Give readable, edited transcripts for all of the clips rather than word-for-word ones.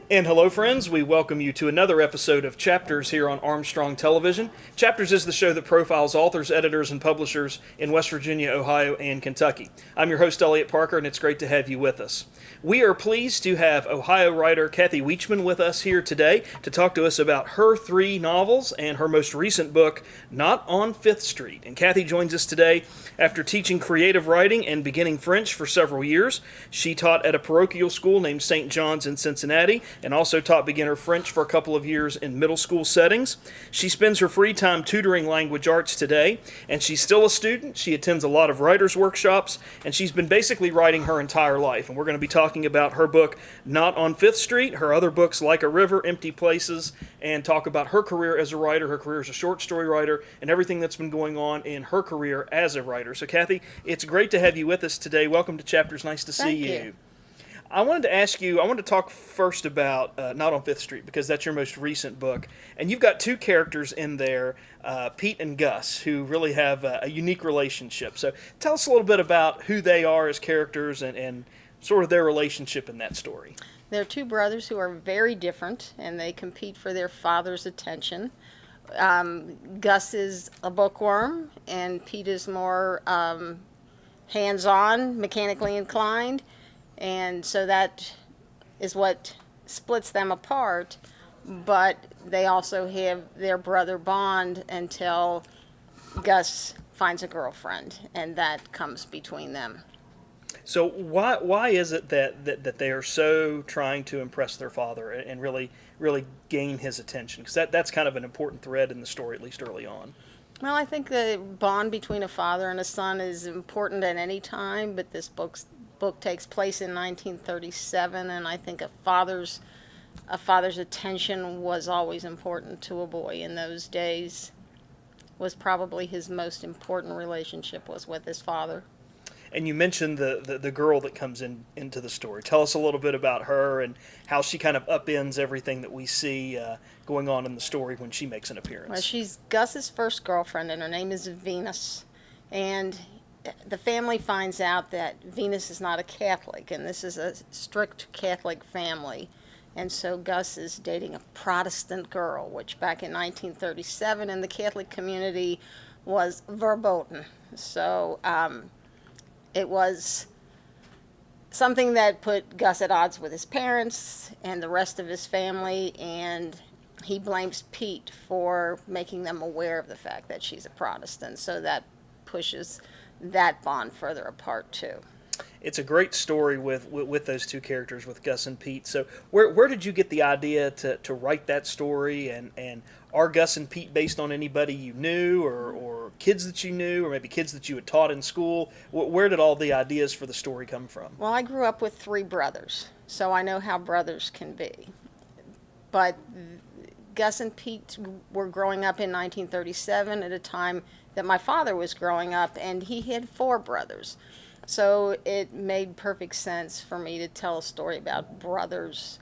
And hello, friends. We welcome you to another episode of Chapters here on Armstrong Television. Chapters is the show that profiles authors, editors, and publishers in West Virginia, Ohio, and Kentucky. I'm your host, Elliot Parker, and it's great to have you with us. We are pleased to have Ohio writer Cannon Wiechman with us here today to talk to us about her 3 novels and her most recent book, Not on Fifth Street. And Kathy joins us today after teaching creative writing and beginning French for several years. She taught at a parochial school named St. John's in Cincinnati, and also taught beginner French for a couple of years in middle school settings. She spends her free time tutoring language arts today, and she's still a student. She attends a lot of writers' workshops, and she's been basically writing her entire life. And we're going to be talking about her book, Not on Fifth Street, her other books, Like a River, Empty Places, and talk about her career as a writer, her career as a short story writer, and everything that's been going on in her career as a writer. So, Kathy, it's great to have you with us today. Welcome to Chapters. Nice to see you. I wanted to ask you, I wanted to talk first about Not on Fifth Street, because that's your most recent book. And you've got 2 characters in there, Pete and Gus, who really have a unique relationship. So tell us a little bit about who they are as characters and sort of their relationship in that story. They're 2 brothers who are very different, and they compete for their father's attention. Gus is a bookworm, and Pete is more hands-on, mechanically inclined. And so that is what splits them apart, but they also have their brother bond until Gus finds a girlfriend, and that comes between them. So why is it that they are so trying to impress their father and really gain his attention? Because that's kind of an important thread in the story, at least early on. Well, I think the bond between a father and a son is important at any time, but this book takes place in 1937, and I think a father's attention was always important to a boy in those days. Was probably his most important relationship was with his father. And you mentioned the girl that comes into the story. Tell us a little bit about her and how she kind of upends everything that we see going on in the story when she makes an appearance. Well, she's Gus's first girlfriend, and her name is Venus. And the family finds out that Venus is not a Catholic, and this is a strict Catholic family. And so Gus is dating a Protestant girl, which back in 1937 in the Catholic community was verboten. So it was something that put Gus at odds with his parents and the rest of his family, and he blames Pete for making them aware of the fact that she's a Protestant. So that pushes that bond further apart too. It's a great story with those 2 characters, with Gus and Pete. So where did you get the idea to write that story, and are Gus and Pete based on anybody you knew or kids that you knew, or maybe kids that you had taught in school? Where did all the ideas for the story come from? Well, I grew up with 3 brothers, so I know how brothers can be. But Gus and Pete were growing up in 1937 at a time that my father was growing up, and he had 4 brothers. So it made perfect sense for me to tell a story about brothers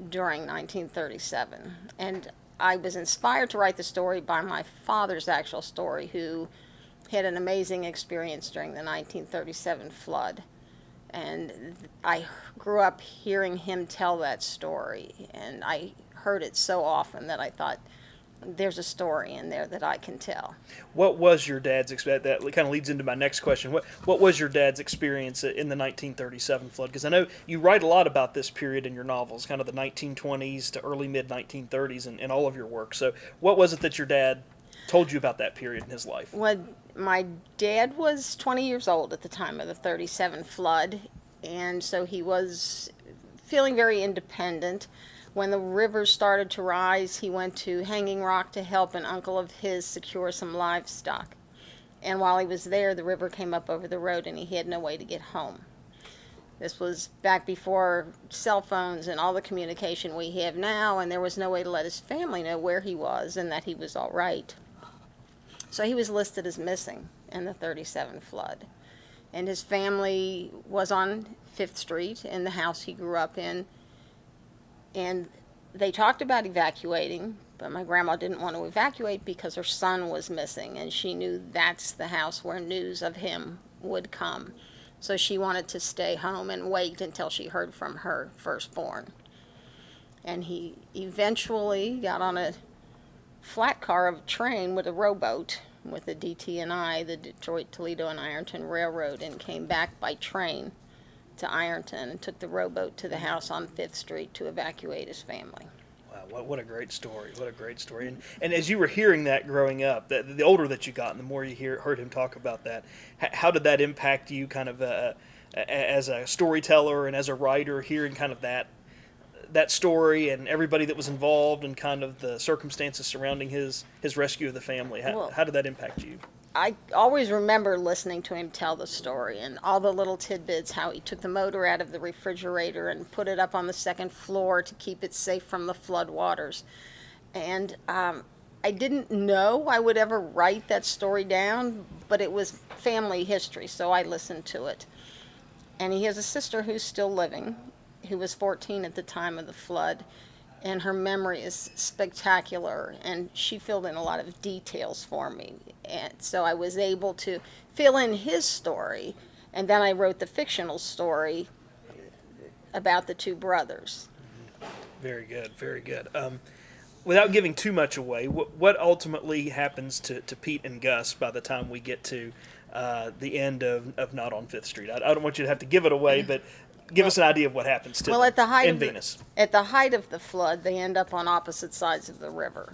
during 1937. And I was inspired to write the story by my father's actual story, who had an amazing experience during the 1937 flood. And I grew up hearing him tell that story, and I heard it so often that I thought, there's a story in there that I can tell. What was your dad's experience? That kind of leads into my next question. What was your dad's experience in the 1937 flood? Because I know you write a lot about this period in your novels, kind of the 1920s to early mid-1930s in all of your work. So what was it that your dad told you about that period in his life? Well, my dad was 20 years old at the time of the 37 flood, and so he was feeling very independent. When the rivers started to rise, he went to Hanging Rock to help an uncle of his secure some livestock. And while he was there, the river came up over the road, and he had no way to get home. This was back before cell phones and all the communication we have now, and there was no way to let his family know where he was and that he was all right. So he was listed as missing in the 37 flood. And his family was on 5th Street in the house he grew up in. And they talked about evacuating, but my grandma didn't want to evacuate because her son was missing, and she knew that's the house where news of him would come. So she wanted to stay home and wait until she heard from her firstborn. And he eventually got on a flat car of a train with a rowboat with the DT&I, the Detroit, Toledo, and Ironton Railroad, and came back by train to Ironton and took the rowboat to the house on 5th Street to evacuate his family. Wow, what a great story. What a great story. And as you were hearing that growing up, the older that you got and the more you heard him talk about that, how did that impact you kind of as a storyteller and as a writer, hearing kind of that story and everybody that was involved and kind of the circumstances surrounding his rescue of the family? How did that impact you? I always remember listening to him tell the story and all the little tidbits, how he took the motor out of the refrigerator and put it up on the 2nd floor to keep it safe from the flood waters. And I didn't know I would ever write that story down, but it was family history, so I listened to it. And he has a sister who's still living, who was 14 at the time of the flood, and her memory is spectacular, and she filled in a lot of details for me. And so I was able to fill in his story, and then I wrote the fictional story about the two brothers. Very good, very good. Without giving too much away, what ultimately happens to Pete and Gus by the time we get to the end of Not on 5th Street? I don't want you to have to give it away, but give us an idea of what happens to them at the height in of Venus. At the height of the flood, they end up on opposite sides of the river.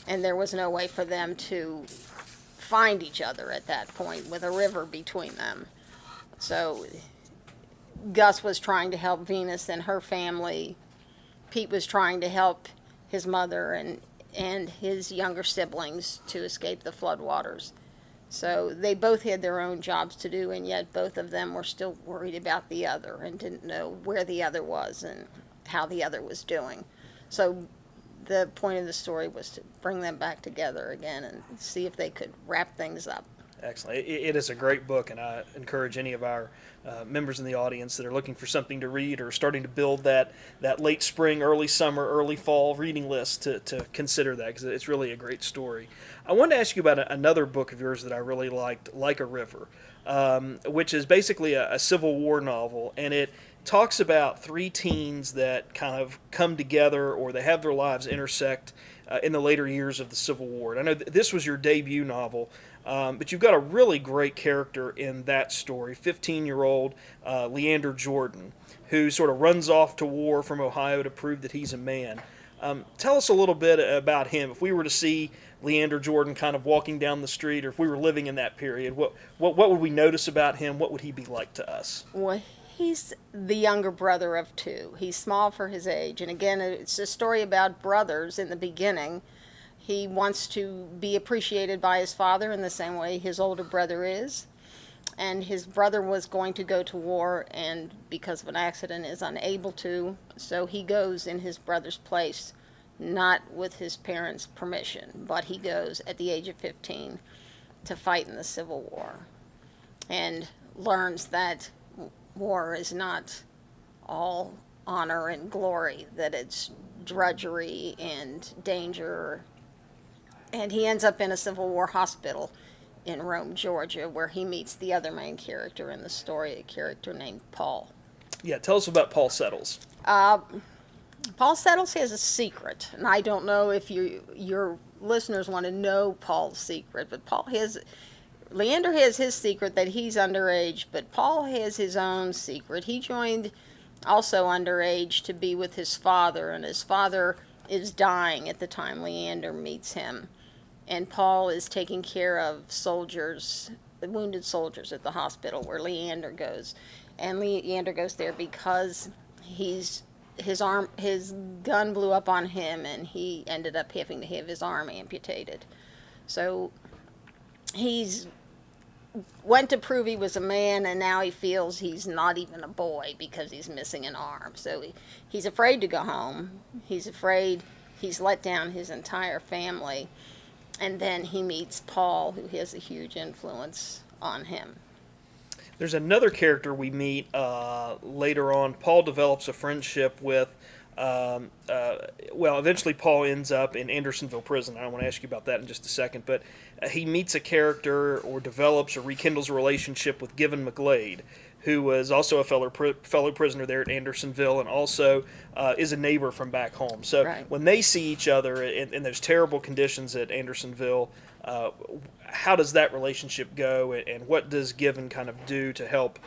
And there was no way for them to find each other at that point with a river between them. So Gus was trying to help Venus and her family. Pete was trying to help his mother and his younger siblings to escape the floodwaters. So they both had their own jobs to do, and yet both of them were still worried about the other and didn't know where the other was and how the other was doing. So the point of the story was to bring them back together again and see if they could wrap things up. Excellent. It is a great book, and I encourage any of our members in the audience that are looking for something to read or starting to build that late spring, early summer, early fall reading list to consider that, because it's really a great story. I wanted to ask you about another book of yours that I really liked, Like a River, which is basically a Civil War novel, and it talks about 3 teens that kind of come together or they have their lives intersect in the later years of the Civil War. And I know this was your debut novel, but you've got a really great character in that story, 15-year-old Leander Jordan, who sort of runs off to war from Ohio to prove that he's a man. Tell us a little bit about him. If we were to see Leander Jordan kind of walking down the street, or if we were living in that period, what would we notice about him? What would he be like to us? Well, he's the younger brother of 2. He's small for his age. And again, it's a story about brothers in the beginning. He wants to be appreciated by his father in the same way his older brother is. And his brother was going to go to war and because of an accident is unable to. So he goes in his brother's place, not with his parents' permission, but he goes at the age of 15 to fight in the Civil War and learns that war is not all honor and glory, that it's drudgery and danger. And he ends up in a Civil War hospital in Rome, Georgia, where he meets the other main character in the story, a character named Paul. Yeah, tell us about Paul Settles. Paul Settles has a secret, and I don't know if your listeners want to know Paul's secret, but Leander has his secret that he's underage, but Paul has his own secret. He joined also underage to be with his father, and his father is dying at the time Leander meets him. And Paul is taking care of soldiers, wounded soldiers at the hospital where Leander goes. And Leander goes there because his gun blew up on him and he ended up having to have his arm amputated. So he's went to prove he was a man, and now he feels he's not even a boy because he's missing an arm. So he's afraid to go home. He's afraid he's let down his entire family. And then he meets Paul, who has a huge influence on him. There's another character we meet later on. Paul develops a friendship with, eventually Paul ends up in Andersonville prison. I want to ask you about that in just a second. But he meets a character or develops or rekindles a relationship with Given McGlade, who was also a fellow prisoner there at Andersonville and also is a neighbor from back home. So Right. when they see each other in those terrible conditions at Andersonville, how does that relationship go, and what does Given kind of do to help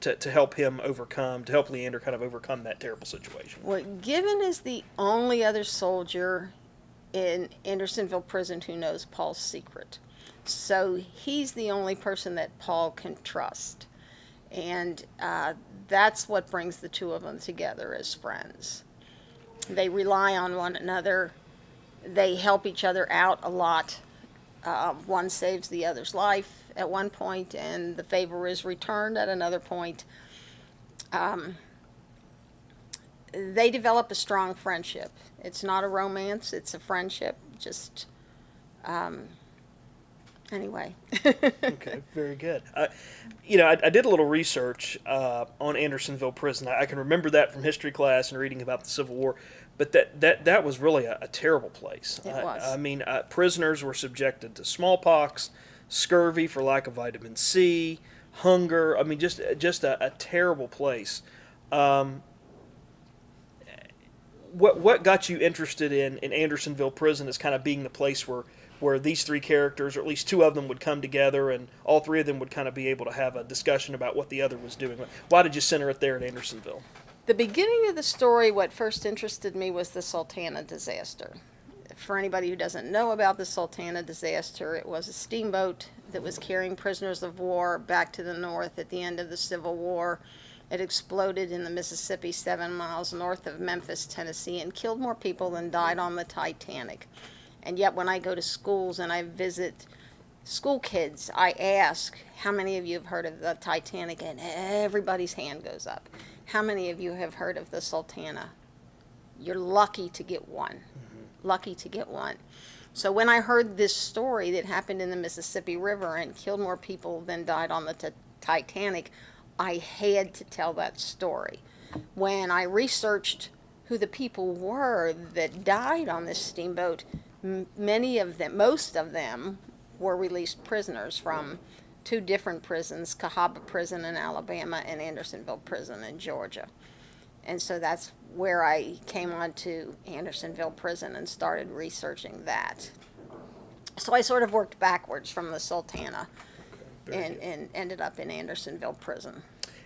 to help Leander kind of overcome that terrible situation? Well, Given is the only other soldier in Andersonville prison who knows Paul's secret. So he's the only person that Paul can trust. And that's what brings the two of them together as friends. They rely on one another. They help each other out a lot. One saves the other's life at one point, and the favor is returned at another point. They develop a strong friendship. It's not a romance, it's a friendship. Just, anyway. Okay, very good. I did a little research on Andersonville Prison. I can remember that from history class and reading about the Civil War, but that was really a terrible place. It was. Prisoners were subjected to smallpox, scurvy for lack of vitamin C, hunger. I mean, just a terrible place. What got you interested in Andersonville Prison as kind of being the place where these three characters, or at least two of them, would come together and all three of them would kind of be able to have a discussion about what the other was doing? Why did you center it there at Andersonville? The beginning of the story, what first interested me was the Sultana disaster. For anybody who doesn't know about the Sultana disaster, it was a steamboat that was carrying prisoners of war back to the north at the end of the Civil War. It exploded in the Mississippi 7 miles north of Memphis, Tennessee, and killed more people than died on the Titanic. And yet when I go to schools and I visit school kids, I ask, how many of you have heard of the Titanic? And everybody's hand goes up. How many of you have heard of the Sultana? You're lucky to get one. Mm-hmm. Lucky to get one. So when I heard this story that happened in the Mississippi River and killed more people than died on the Titanic, I had to tell that story. When I researched who the people were that died on this steamboat, most of them were released prisoners from two different prisons, Cahaba Prison in Alabama and Andersonville Prison in Georgia. And so that's where I came on to Andersonville Prison and started researching that. So I sort of worked backwards from the Sultana and ended up in Andersonville Prison.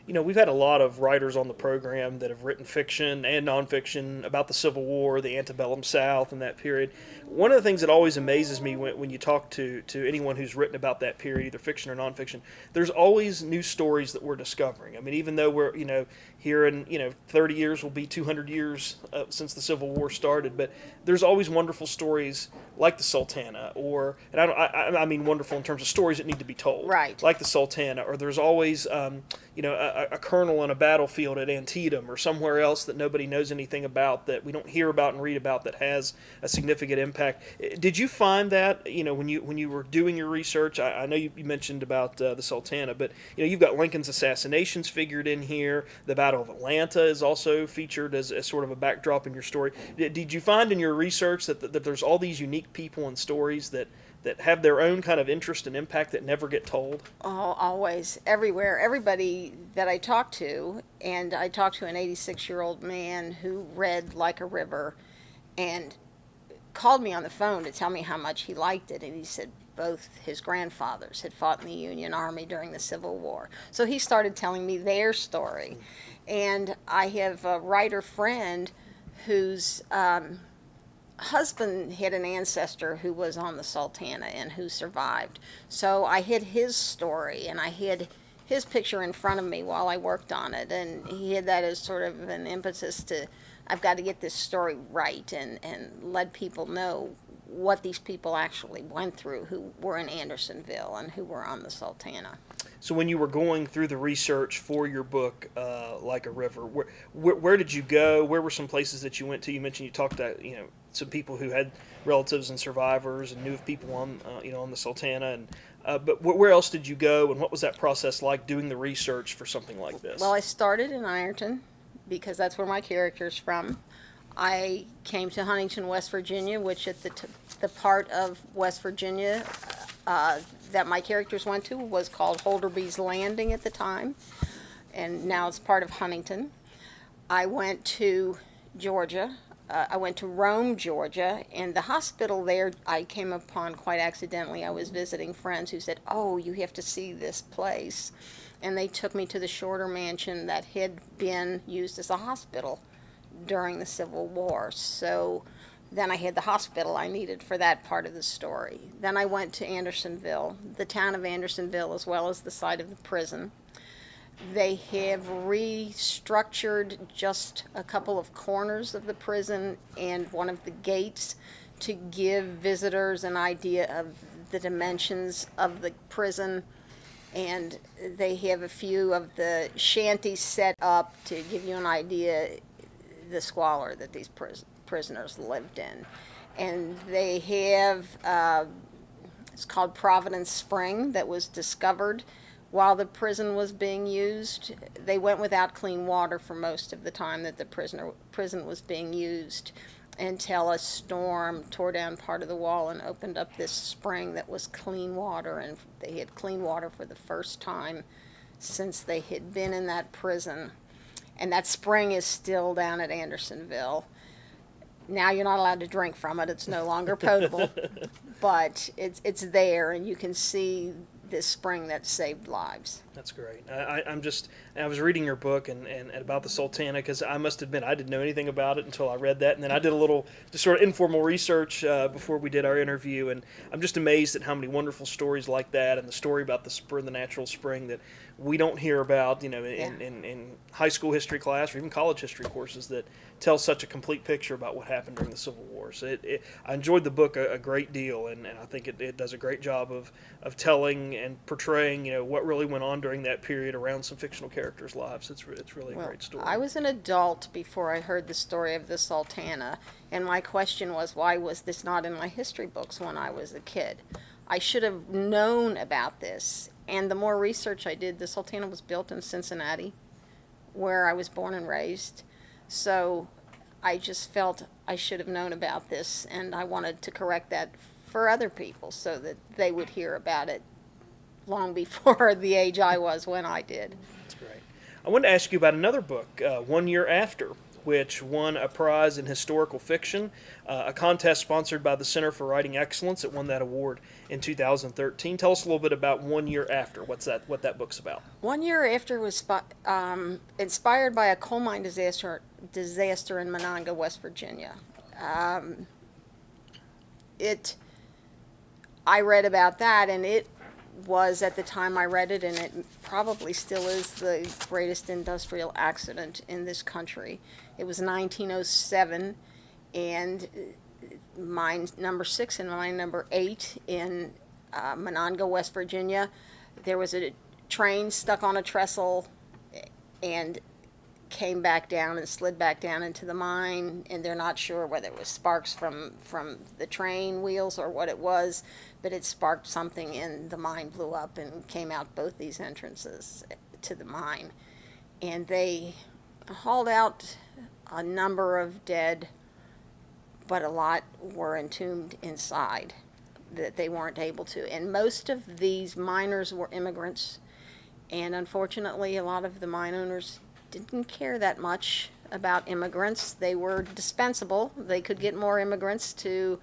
We've had a lot of writers on the program that have written fiction and nonfiction about the Civil War, the antebellum South, and that period. One of the things that always amazes me when you talk to anyone who's written about that period, either fiction or nonfiction, there's always new stories that we're discovering. I mean, even though we're, here in, 30 years will be 200 years since the Civil War started, but there's always wonderful stories like the Sultana, and I mean wonderful in terms of stories that need to be told. Right. Like the Sultana, or there's always, a colonel on a battlefield at Antietam or somewhere else that nobody knows anything about, that we don't hear about and read about, that has a significant impact. Did you find that, when you were doing your research? I know you mentioned about the Sultana, but you've got Lincoln's assassinations figured in here. The Battle of Atlanta is also featured as sort of a backdrop in your story. Did you find in your research that there's all these unique people and stories that have their own kind of interest and impact that never get told? Oh, always, everywhere. Everybody that I talked to, and I talked to an 86-year-old man who read like a river and called me on the phone to tell me how much he liked it, and he said both his grandfathers had fought in the Union Army during the Civil War. So he started telling me their story. And I have a writer friend whose husband had an ancestor who was on the Sultana and who survived. So I had his story, and I had his picture in front of me while I worked on it, and he had that as sort of an impetus to, I've got to get this story right and let people know what these people actually went through who were in Andersonville and who were on the Sultana. So when you were going through the research for your book, Like a River, where did you go? Where were some places that you went to? You mentioned you talked to some people who had relatives and survivors and knew of people on on the Sultana, and but where else did you go, and what was that process like doing the research for something like this? Well, I started in Ironton because that's where my character's from. I came to Huntington, West Virginia, which at the part of West Virginia that my characters went to was called Holderby's Landing at the time, and now it's part of Huntington. I went to Georgia. I went to Rome, Georgia, and the hospital there I came upon quite accidentally. I was visiting friends who said, "Oh, you have to see this place." And they took me to the Shorter Mansion that had been used as a hospital during the Civil War. So then I had the hospital I needed for that part of the story. Then I went to Andersonville, the town of Andersonville, as well as the site of the prison. They have restructured just a couple of corners of the prison and one of the gates to give visitors an idea of the dimensions of the prison. And they have a few of the shanties set up to give you an idea the squalor that these prisoners lived in. And they have, it's called Providence Spring, that was discovered while the prison was being used. They went without clean water for most of the time that the prison was being used, until a storm tore down part of the wall and opened up this spring that was clean water. And they had clean water for the first time since they had been in that prison. And that spring is still down at Andersonville. Now you're not allowed to drink from it. It's no longer potable. But it's there, and you can see this spring that saved lives. That's great. I was reading your book and about the Sultana, because I must admit I didn't know anything about it until I read that, and then I did a little just sort of informal research before we did our interview, and I'm just amazed at how many wonderful stories like that, and the story about the spring, the natural spring, that we don't hear about, in high school history class or even college history courses, that tell such a complete picture about what happened during the Civil War. So I enjoyed the book a great deal, and I think it does a great job of telling and portraying, what really went on during that period around some fictional characters' lives. It's really a great story. I was an adult before I heard the story of the Sultana, and my question was, why was this not in my history books when I was a kid? I should have known about this, and the more research I did, the Sultana was built in Cincinnati, where I was born and raised. So I just felt I should have known about this, and I wanted to correct that for other people so that they would hear about it long before the age I was when I did. That's great. I wanted to ask you about another book, 1 Year After, which won a prize in historical fiction, a contest sponsored by the Center for Writing Excellence. It won that award in 2013. Tell us a little bit about 1 Year After. What that book's about? 1 Year After was inspired by a coal mine disaster in Monongah, West Virginia. I read about that, and it was, at the time I read it, and it probably still is, the greatest industrial accident in this country. It was 1907, and mine number 6 and mine number 8 in Monongah, West Virginia. There was a train stuck on a trestle and came back down and slid back down into the mine, and they're not sure whether it was sparks from the train wheels or what it was, but it sparked something, and the mine blew up and came out both these entrances to the mine. And they hauled out a number of dead, but a lot were entombed inside that they weren't able to. And most of these miners were immigrants, and unfortunately a lot of the mine owners didn't care that much about immigrants. They were dispensable. They could get more immigrants to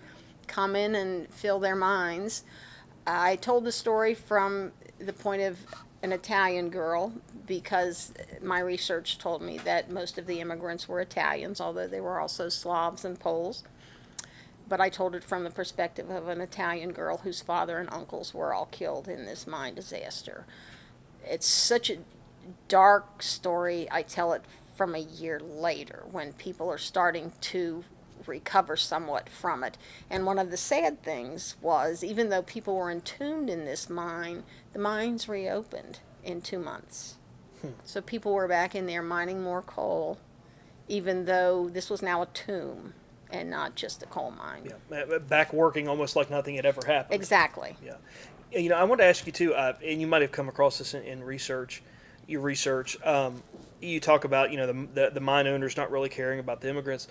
come in and fill their mines. I told the story from the point of an Italian girl because my research told me that most of the immigrants were Italians, although they were also Slavs and Poles. But I told it from the perspective of an Italian girl whose father and uncles were all killed in this mine disaster. It's such a dark story. I tell it from a year later when people are starting to recover somewhat from it. And one of the sad things was, even though people were entombed in this mine, the mines reopened in 2 months. So people were back in there mining more coal, even though this was now a tomb and not just a coal mine. Yeah, back working almost like nothing had ever happened. Exactly. Yeah. You know, I want to ask you too, and you might have come across this in research. Your research, you talk about, you know, the mine owners not really caring about the immigrants.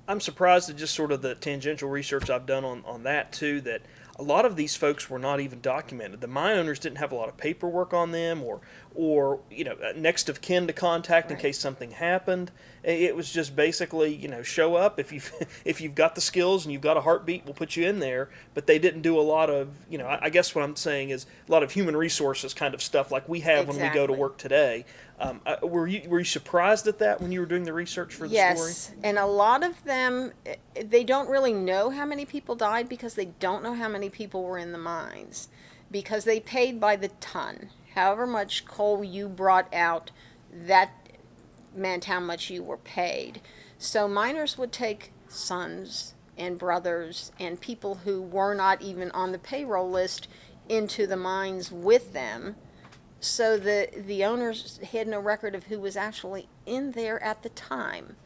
I'm surprised at just sort of the tangential research I've done on that too, that a lot of these folks were not even documented. The mine owners didn't have a lot of paperwork on them, or you know, next of kin to contact in Right. case something happened. It was just basically, you know, show up if you if you've got the skills and you've got a heartbeat, we'll put you in there. But they didn't do a lot of, you know, I guess what I'm saying is a lot of human resources kind of stuff like we have when we go to Exactly. work today. Were you surprised at that when you were doing the research for the story? Yes, and a lot of them, they don't really know how many people died because they don't know how many people were in the mines, because they paid by the ton. However much coal you brought out, that meant how much you were paid. So miners would take sons and brothers and people who were not even on the payroll list into the mines with them. So the owners had no record of who was actually in there at the time.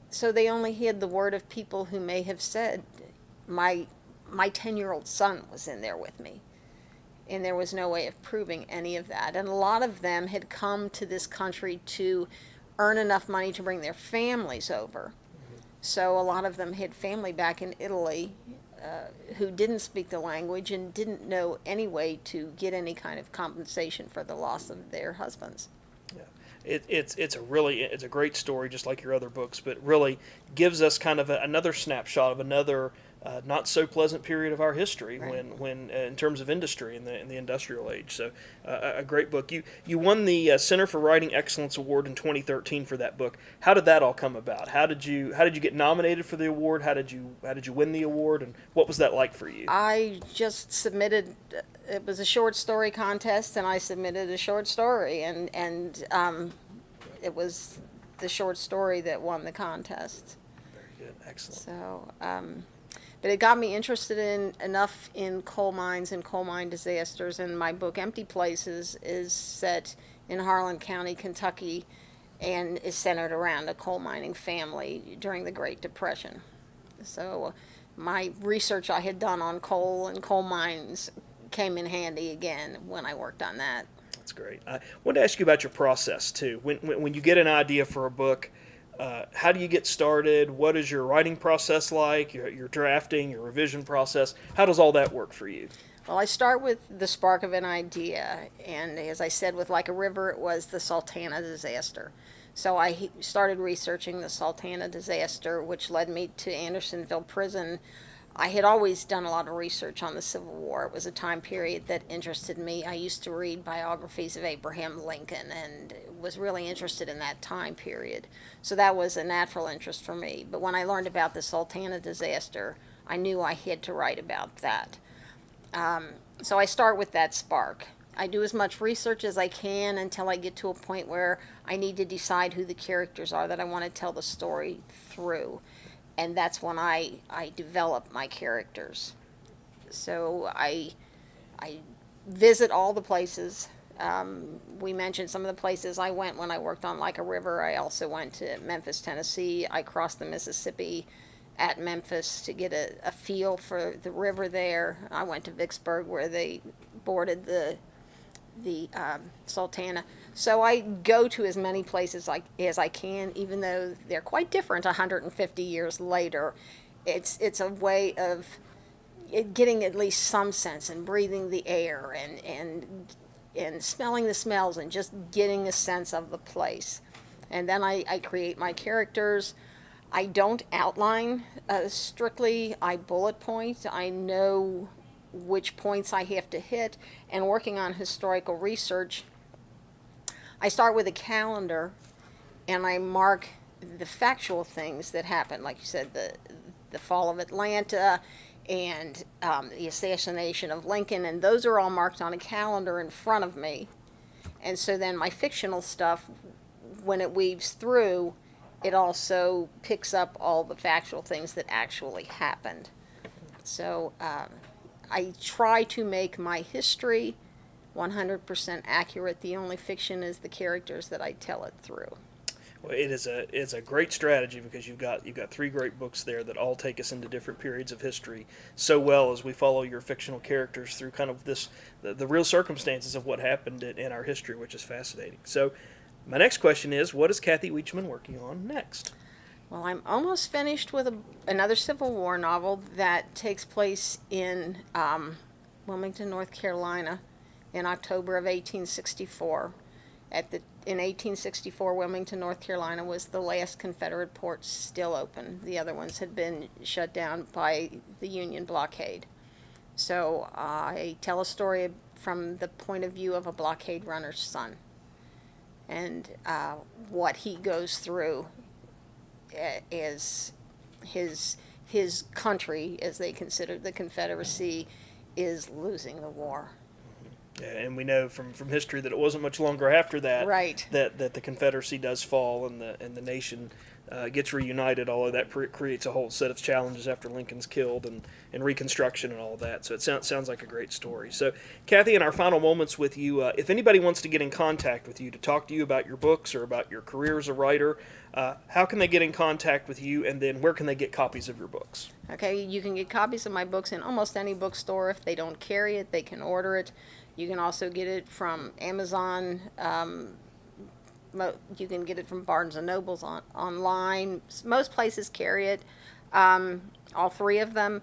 So they only had the word of people who may have said, my 10-year-old son was in there with me. And there was no way of proving any of that. And a lot of them had come to this country to earn enough money to bring their families over. So a lot of them had family back in Italy who didn't speak the language and didn't know any way to get any kind of compensation for the loss of their husbands. Yeah. It's a great story, just like your other books, but really gives us kind of another snapshot of another not so pleasant period of our history Right. when in terms of industry in the industrial age. So a great book. You won the Center for Writing Excellence Award in 2013 for that book. How did that all come about? How did you get nominated for the award? How did you win the award? And what was that like for you? I just submitted. It was a short story contest, and I submitted a short story, and it was the short story that won the contest. Very good, excellent. So, but it got me interested enough in coal mines and coal mine disasters. And my book, Empty Places, is set in Harlan County, Kentucky, and is centered around a coal mining family during the Great Depression. So my research I had done on coal and coal mines came in handy again when I worked on that. That's great. I wanted to ask you about your process too. When you get an idea for a book, how do you get started? What is your writing process like? Your drafting, your revision process? How does all that work for you? Well, I start with the spark of an idea, and as I said, with Like a River, it was the Sultana disaster. So I started researching the Sultana disaster, which led me to Andersonville Prison. I had always done a lot of research on the Civil War. It was a time period that interested me. I used to read biographies of Abraham Lincoln and was really interested in that time period. So that was a natural interest for me. But when I learned about the Sultana disaster, I knew I had to write about that. So I start with that spark. I do as much research as I can until I get to a point where I need to decide who the characters are that I want to tell the story through. And that's when I develop my characters. So I visit all the places. We mentioned some of the places I went when I worked on Like a River. I also went to Memphis, Tennessee. I crossed the Mississippi at Memphis to get a feel for the river there. I went to Vicksburg where they boarded the Sultana. So I go to as many places as I can, even though they're quite different 150 years later. It's a way of getting at least some sense and breathing the air and smelling the smells and just getting a sense of the place. And then I create my characters. I don't outline strictly. I bullet point. I know which points I have to hit. And working on historical research, I start with a calendar and I mark the factual things that happened. Like you said, the fall of Atlanta and the assassination of Lincoln, and those are all marked on a calendar in front of me. And so then my fictional stuff, when it weaves through, it also picks up all the factual things that actually happened. So I try to make my history 100% accurate. The only fiction is the characters that I tell it through. Well, it's a great strategy because you've got 3 great books there that all take us into different periods of history so well as we follow your fictional characters through kind of the real circumstances of what happened in our history, which is fascinating. So my next question is, what is Kathy Wiechman working on next? Well, I'm almost finished with another Civil War novel that takes place in Wilmington, North Carolina, in October of 1864. In 1864, Wilmington, North Carolina was the last Confederate port still open. The other ones had been shut down by the Union blockade. So I tell a story from the point of view of a blockade runner's son, and what he goes through as his country, as they consider the Confederacy, is losing the war. Yeah, and we know from history that it wasn't much longer after that Right. that the Confederacy does fall and the nation gets reunited, although that creates a whole set of challenges after Lincoln's killed and Reconstruction and all of that. So it sounds like a great story. So, Kathy, in our final moments with you, if anybody wants to get in contact with you to talk to you about your books or about your career as a writer, how can they get in contact with you, and then where can they get copies of your books? Okay, you can get copies of my books in almost any bookstore. If they don't carry it, they can order it. You can also get it from Amazon. You can get it from Barnes & Noble's online. Most places carry it, all 3 of them.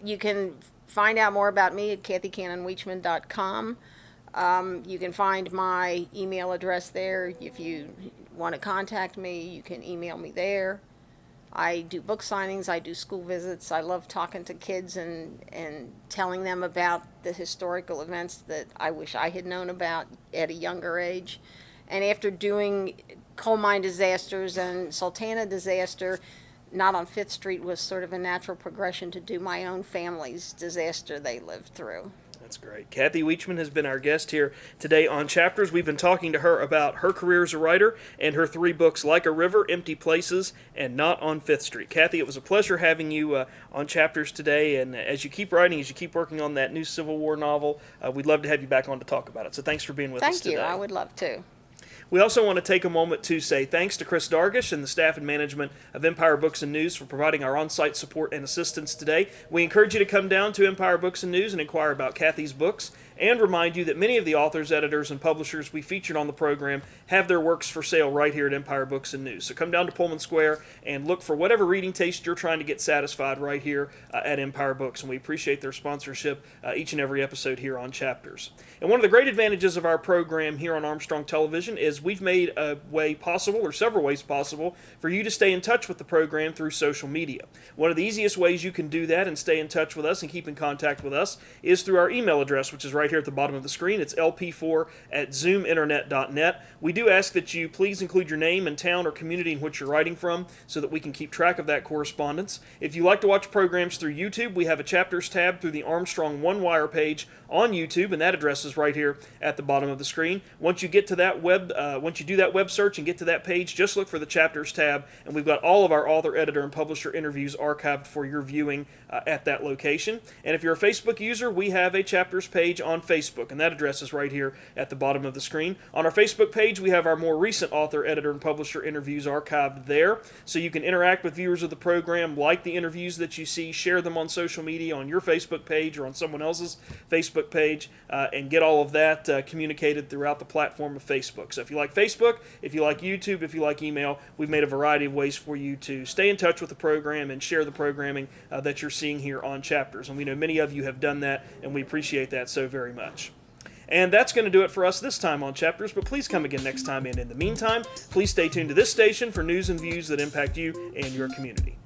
You can find out more about me at kathykannonwiechman.com. You can find my email address there. If you want to contact me, you can email me there. I do book signings, I do school visits. I love talking to kids and telling them about the historical events that I wish I had known about at a younger age. And after doing coal mine disasters and Sultana disaster, not on Fifth Street was sort of a natural progression to do my own family's disaster they lived through. That's great. Kathy Wiechman has been our guest here today on Chapters. We've been talking to her about her career as a writer and her 3 books, Like a River, Empty Places, and Not on Fifth Street. Kathy, it was a pleasure having you on Chapters today, and as you keep writing, as you keep working on that new Civil War novel, we'd love to have you back on to talk about it. So thanks for being with us today. Thank you. I would love to. We also want to take a moment to say thanks to Chris Dargish and the staff and management of Empire Books and News for providing our on-site support and assistance today. We encourage you to come down to Empire Books and News and inquire about Kathy's books, and remind you that many of the authors, editors, and publishers we featured on the program have their works for sale right here at Empire Books and News. So come down to Pullman Square and look for whatever reading taste you're trying to get satisfied right here at Empire Books, and we appreciate their sponsorship each and every episode here on Chapters. And one of the great advantages of our program here on Armstrong Television is we've made a way possible, or several ways possible, for you to stay in touch with the program through social media. One of the easiest ways you can do that and stay in touch with us and keep in contact with us is through our email address, which is right here at the bottom of the screen. It's lp4@zoominternet.net. We do ask that you please include your name and town or community in which you're writing from so that we can keep track of that correspondence. If you like to watch programs through YouTube, we have a Chapters tab through the Armstrong One Wire page on YouTube, and that address is right here at the bottom of the screen. Once you get to that once you do that web search and get to that page, just look for the Chapters tab, and we've got all of our author, editor, and publisher interviews archived for your viewing at that location. And if you're a Facebook user, we have a Chapters page on Facebook, and that address is right here at the bottom of the screen. On our Facebook page, we have our more recent author, editor, and publisher interviews archived there, so you can interact with viewers of the program, like the interviews that you see, share them on social media, on your Facebook page or on someone else's Facebook page, and get all of that communicated throughout the platform of Facebook. So if you like Facebook, if you like YouTube, if you like email, we've made a variety of ways for you to stay in touch with the program and share the programming that you're seeing here on Chapters. And we know many of you have done that, and we appreciate that so very much. And that's going to do it for us this time on Chapters, but please come again next time, and in the meantime, please stay tuned to this station for news and views that impact you and your community.